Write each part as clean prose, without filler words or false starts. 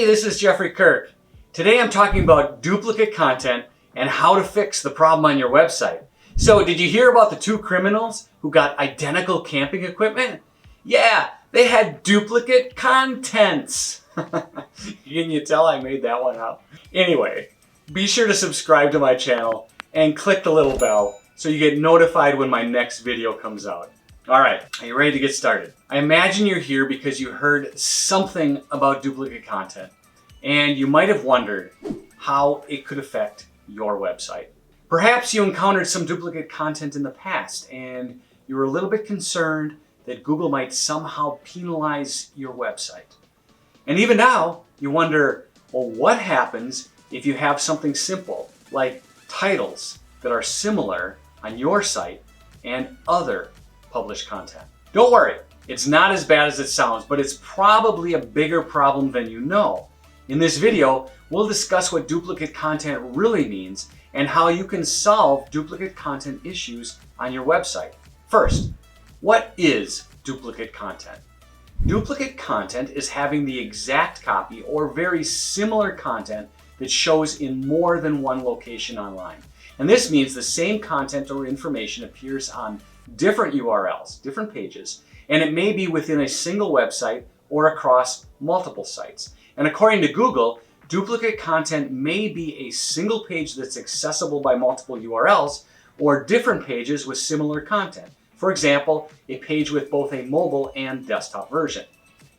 Hey, this is Jeffrey Kirk. Today I'm talking about duplicate content and how to fix the problem on your website. So, did you hear about the two criminals who got identical camping equipment? Yeah, they had duplicate contents. Can you tell I made that one up? Anyway, be sure to subscribe to my channel and click the little bell so you get notified when my next video comes out. Alright, are you ready to get started? I imagine you're here because you heard something about duplicate content and you might have wondered how it could affect your website. Perhaps you encountered some duplicate content in the past and you were a little bit concerned that Google might somehow penalize your website. And even now, you wonder, well, what happens if you have something simple like titles that are similar on your site and other published content? Don't worry, it's not as bad as it sounds, but it's probably a bigger problem than you know. In this video, we'll discuss what duplicate content really means and how you can solve duplicate content issues on your website. First, what is duplicate content? Duplicate content is having the exact copy or very similar content that shows in more than one location online. And this means the same content or information appears on different URLs, different pages, and it may be within a single website or across multiple sites. And according to Google, duplicate content may be a single page that's accessible by multiple URLs or different pages with similar content. For example, a page with both a mobile and desktop version.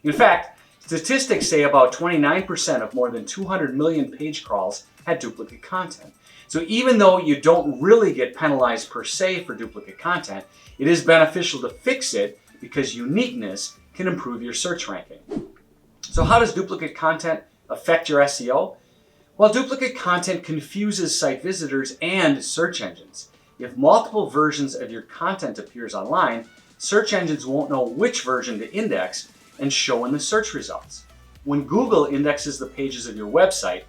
In fact, statistics say about 29% of more than 200 million page crawls had duplicate content. So even though you don't really get penalized per se for duplicate content, it is beneficial to fix it because uniqueness can improve your search ranking. So how does duplicate content affect your SEO? Well, duplicate content confuses site visitors and search engines. If multiple versions of your content appears online, search engines won't know which version to index and show in the search results. When Google indexes the pages of your website,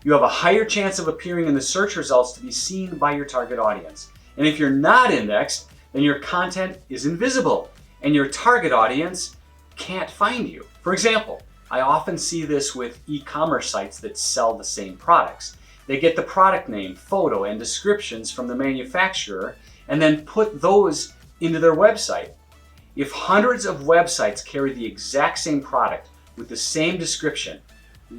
you have a higher chance of appearing in the search results to be seen by your target audience. And if you're not indexed, then your content is invisible and your target audience can't find you. For example, I often see this with e-commerce sites that sell the same products. They get the product name, photo, and descriptions from the manufacturer and then put those into their website. If hundreds of websites carry the exact same product with the same description,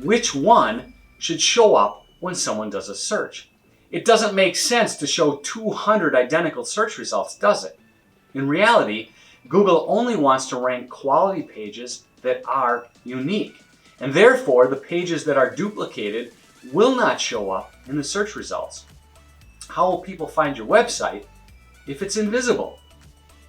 which one should show up when someone does a search? It doesn't make sense to show 200 identical search results, does it? In reality, Google only wants to rank quality pages that are unique, and therefore the pages that are duplicated will not show up in the search results. How will people find your website if it's invisible?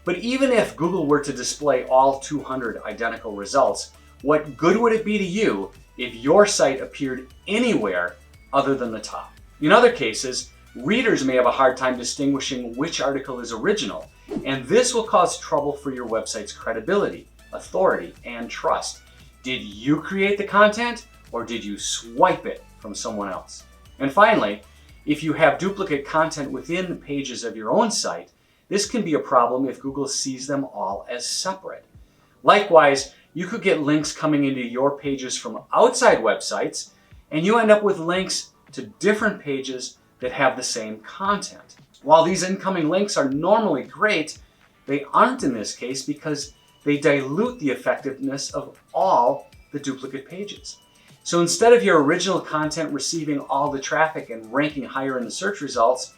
But even if Google were to display all 200 identical results, what good would it be to you if your site appeared anywhere other than the top? In other cases, readers may have a hard time distinguishing which article is original, and this will cause trouble for your website's credibility, authority, and trust. Did you create the content, or did you swipe it from someone else? And finally, if you have duplicate content within pages of your own site, this can be a problem if Google sees them all as separate. Likewise, you could get links coming into your pages from outside websites, and you end up with links to different pages that have the same content. While these incoming links are normally great, they aren't in this case because they dilute the effectiveness of all the duplicate pages. So instead of your original content receiving all the traffic and ranking higher in the search results,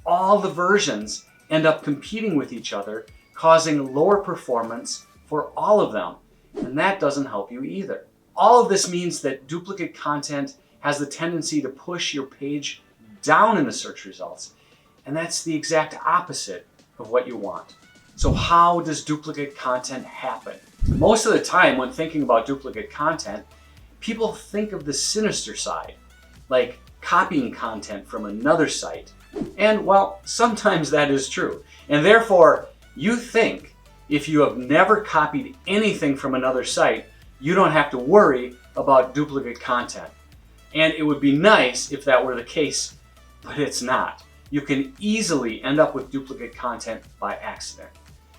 all the versions end up competing with each other, causing lower performance for all of them. And that doesn't help you either. All of this means that duplicate content has the tendency to push your page down in the search results. And that's the exact opposite of what you want. So how does duplicate content happen? Most of the time when thinking about duplicate content, people think of the sinister side, like copying content from another site. And well, sometimes that is true. And therefore, you think if you have never copied anything from another site, you don't have to worry about duplicate content. And it would be nice if that were the case, but it's not. You can easily end up with duplicate content by accident.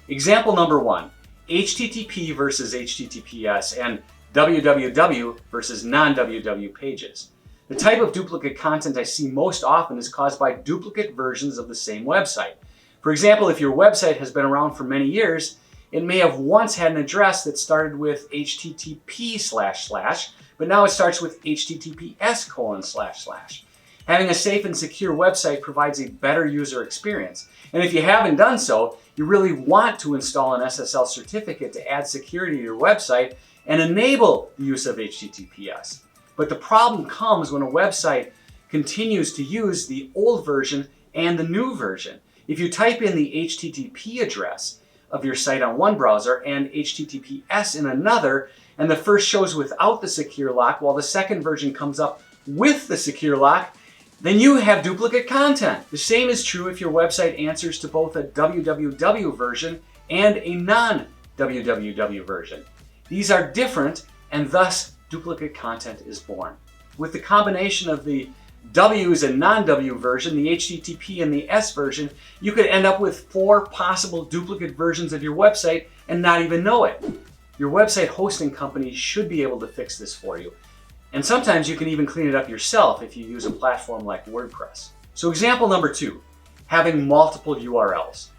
Example number one, HTTP versus HTTPS and www versus non-www pages. The type of duplicate content I see most often is caused by duplicate versions of the same website. For example, if your website has been around for many years, it may have once had an address that started with http:// but now it starts with https://. Having a safe and secure website provides a better user experience. And if you haven't done so, you really want to install an SSL certificate to add security to your website and enable the use of HTTPS. But the problem comes when a website continues to use the old version and the new version. If you type in the HTTP address of your site on one browser and HTTPS in another, and the first shows without the secure lock while the second version comes up with the secure lock, then you have duplicate content. The same is true if your website answers to both a www version and a non-www version. These are different, and thus duplicate content is born. With the combination of the W's and non-W version, the HTTP and the S version, you could end up with 4 possible duplicate versions of your website and not even know it. Your website hosting company should be able to fix this for you. And sometimes you can even clean it up yourself if you use a platform like WordPress. So example number 2, having multiple URLs.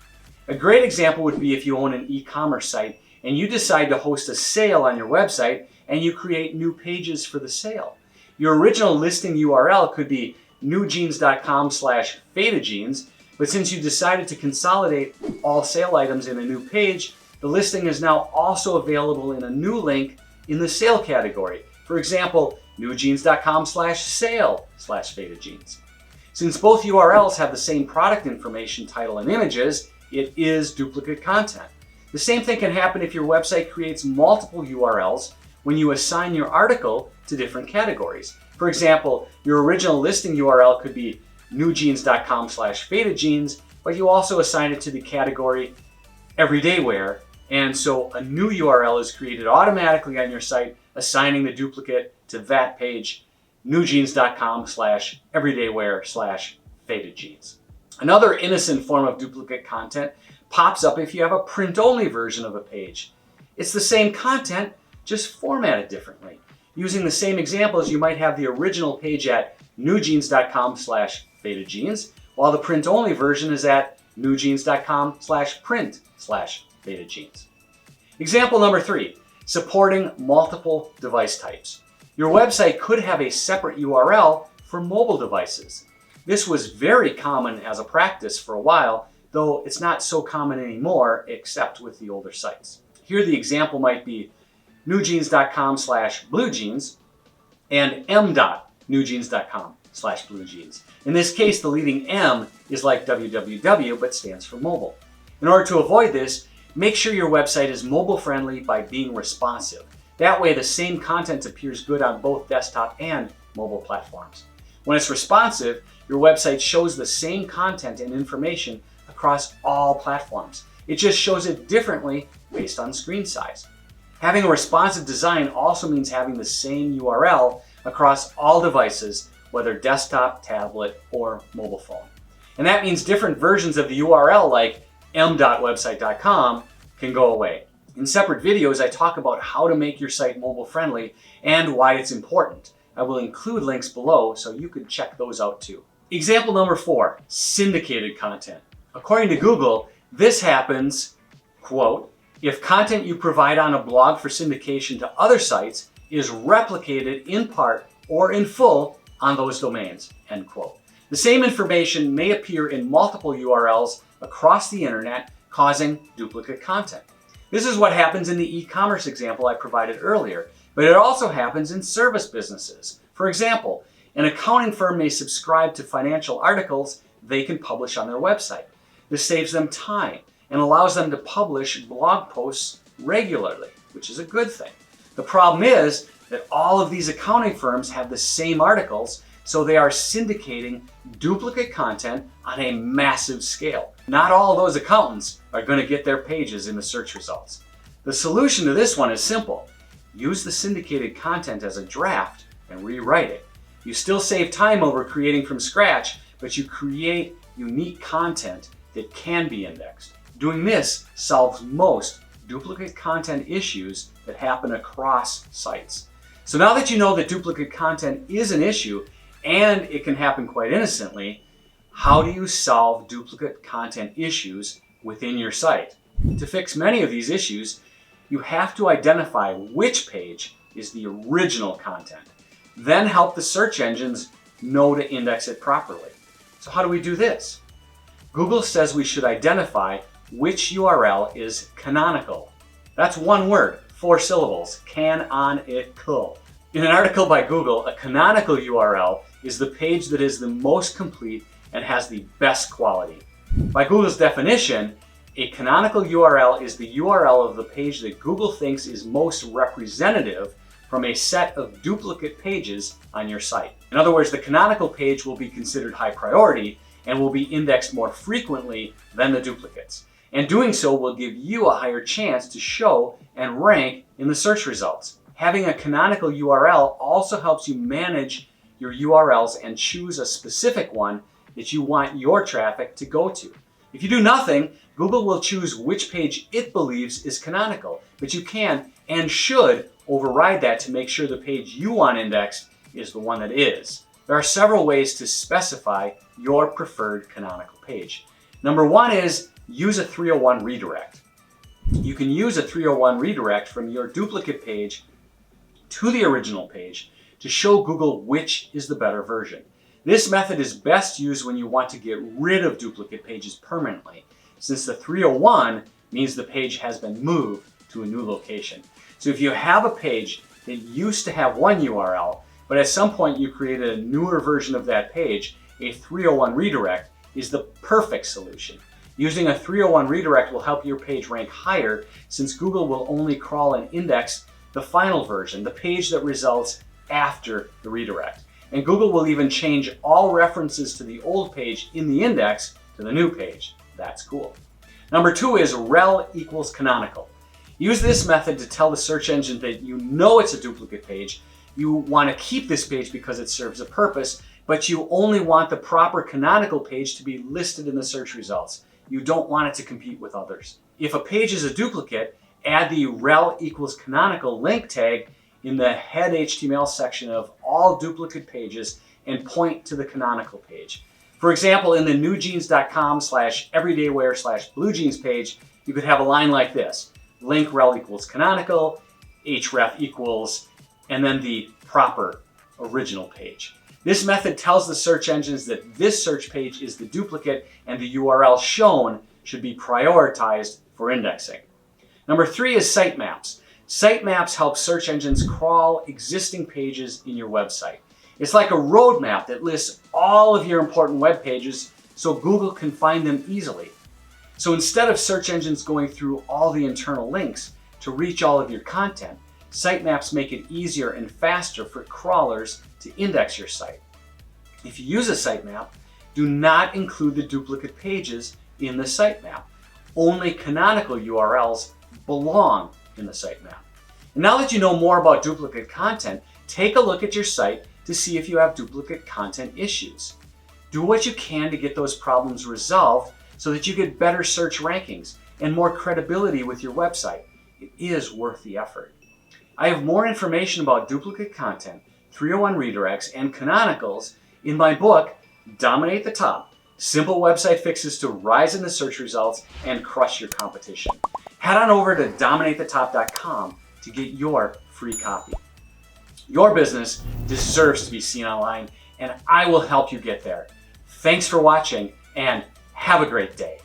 A great example would be if you own an e-commerce site and you decide to host a sale on your website and you create new pages for the sale. Your original listing URL could be newjeans.com/fadajeans, but since you decided to consolidate all sale items in a new page, the listing is now also available in a new link in the sale category. For example, newjeans.com/sale/fadajeans. Since both URLs have the same product information, title, and images, it is duplicate content. The same thing can happen if your website creates multiple URLs when you assign your article to different categories. For example, your original listing URL could be newjeans.com/fadajeans, but you also assign it to the category everyday wear, and so a new URL is created automatically on your site, assigning the duplicate to that page, newjeans.com/everydaywear/fadedjeans. Another innocent form of duplicate content pops up if you have a print-only version of a page. It's the same content, just formatted differently. Using the same examples, you might have the original page at newjeans.com/fadedjeans, while the print-only version is at newjeans.com/print/fadedjeans. Example number 3, supporting multiple device types. Your website could have a separate URL for mobile devices. This was very common as a practice for a while, though it's not so common anymore except with the older sites. Here the example might be newjeans.com/bluejeans and m.newjeans.com/bluejeans. In this case, the leading M is like www but stands for mobile. In order to avoid this, make sure your website is mobile friendly by being responsive. That way the same content appears good on both desktop and mobile platforms. When it's responsive, your website shows the same content and information across all platforms. It just shows it differently based on screen size. Having a responsive design also means having the same URL across all devices, whether desktop, tablet, or mobile phone. And that means different versions of the URL, like m.website.com, can go away. In separate videos, I talk about how to make your site mobile friendly and why it's important. I will include links below so you can check those out too. Example number 4, syndicated content. According to Google, this happens, quote, if content you provide on a blog for syndication to other sites is replicated in part or in full on those domains, end quote. The same information may appear in multiple URLs across the internet, causing duplicate content. This is what happens in the e-commerce example I provided earlier, but it also happens in service businesses. For example, an accounting firm may subscribe to financial articles they can publish on their website. This saves them time and allows them to publish blog posts regularly, which is a good thing. The problem is that all of these accounting firms have the same articles, so they are syndicating duplicate content on a massive scale. Not all of those accountants are going to get their pages in the search results. The solution to this one is simple. Use the syndicated content as a draft and rewrite it. You still save time over creating from scratch, but you create unique content that can be indexed. Doing this solves most duplicate content issues that happen across sites. So now that you know that duplicate content is an issue and it can happen quite innocently, how do you solve duplicate content issues within your site? To fix many of these issues, you have to identify which page is the original content, then help the search engines know to index it properly. So how do we do this? Google says we should identify which URL is canonical. That's one word, 4 syllables, canonical. In an article by Google, a canonical URL is the page that is the most complete and has the best quality. By Google's definition, a canonical URL is the URL of the page that Google thinks is most representative from a set of duplicate pages on your site. In other words, the canonical page will be considered high priority and will be indexed more frequently than the duplicates. And doing so will give you a higher chance to show and rank in the search results. Having a canonical URL also helps you manage your URLs and choose a specific one that you want your traffic to go to. If you do nothing, Google will choose which page it believes is canonical, but you can and should override that to make sure the page you want indexed is the one that is. There are several ways to specify your preferred canonical page. Number one is use a 301 redirect. You can use a 301 redirect from your duplicate page to the original page to show Google which is the better version. This method is best used when you want to get rid of duplicate pages permanently, since the 301 means the page has been moved to a new location. So if you have a page that used to have one URL, but at some point you created a newer version of that page, a 301 redirect is the perfect solution. Using a 301 redirect will help your page rank higher, since Google will only crawl and index the final version, the page that results after the redirect. And Google will even change all references to the old page in the index to the new page. That's cool. Number two is rel equals canonical. Use this method to tell the search engine that you know it's a duplicate page. You want to keep this page because it serves a purpose, but you only want the proper canonical page to be listed in the search results. You don't want it to compete with others. If a page is a duplicate, add the rel equals canonical link tag in the head HTML section of all duplicate pages and point to the canonical page. For example, in the newjeans.com/everydaywear/bluejeans page, you could have a line like this: link rel equals canonical, href equals, and then the proper original page. This method tells the search engines that this search page is the duplicate and the URL shown should be prioritized for indexing. Number three is sitemaps. Sitemaps help search engines crawl existing pages in your website. It's like a roadmap that lists all of your important web pages so Google can find them easily. So instead of search engines going through all the internal links to reach all of your content, sitemaps make it easier and faster for crawlers to index your site. If you use a sitemap, do not include the duplicate pages in the sitemap. Only canonical URLs belong in the sitemap. And now that you know more about duplicate content, take a look at your site to see if you have duplicate content issues. Do what you can to get those problems resolved so that you get better search rankings and more credibility with your website. It is worth the effort. I have more information about duplicate content, 301 redirects, and canonicals in my book, Dominate the Top: Simple Website Fixes to Rise in the Search Results and Crush Your Competition. Head on over to dominatетhetop.com to get your free copy. Your business deserves to be seen online, and I will help you get there. Thanks for watching, and have a great day.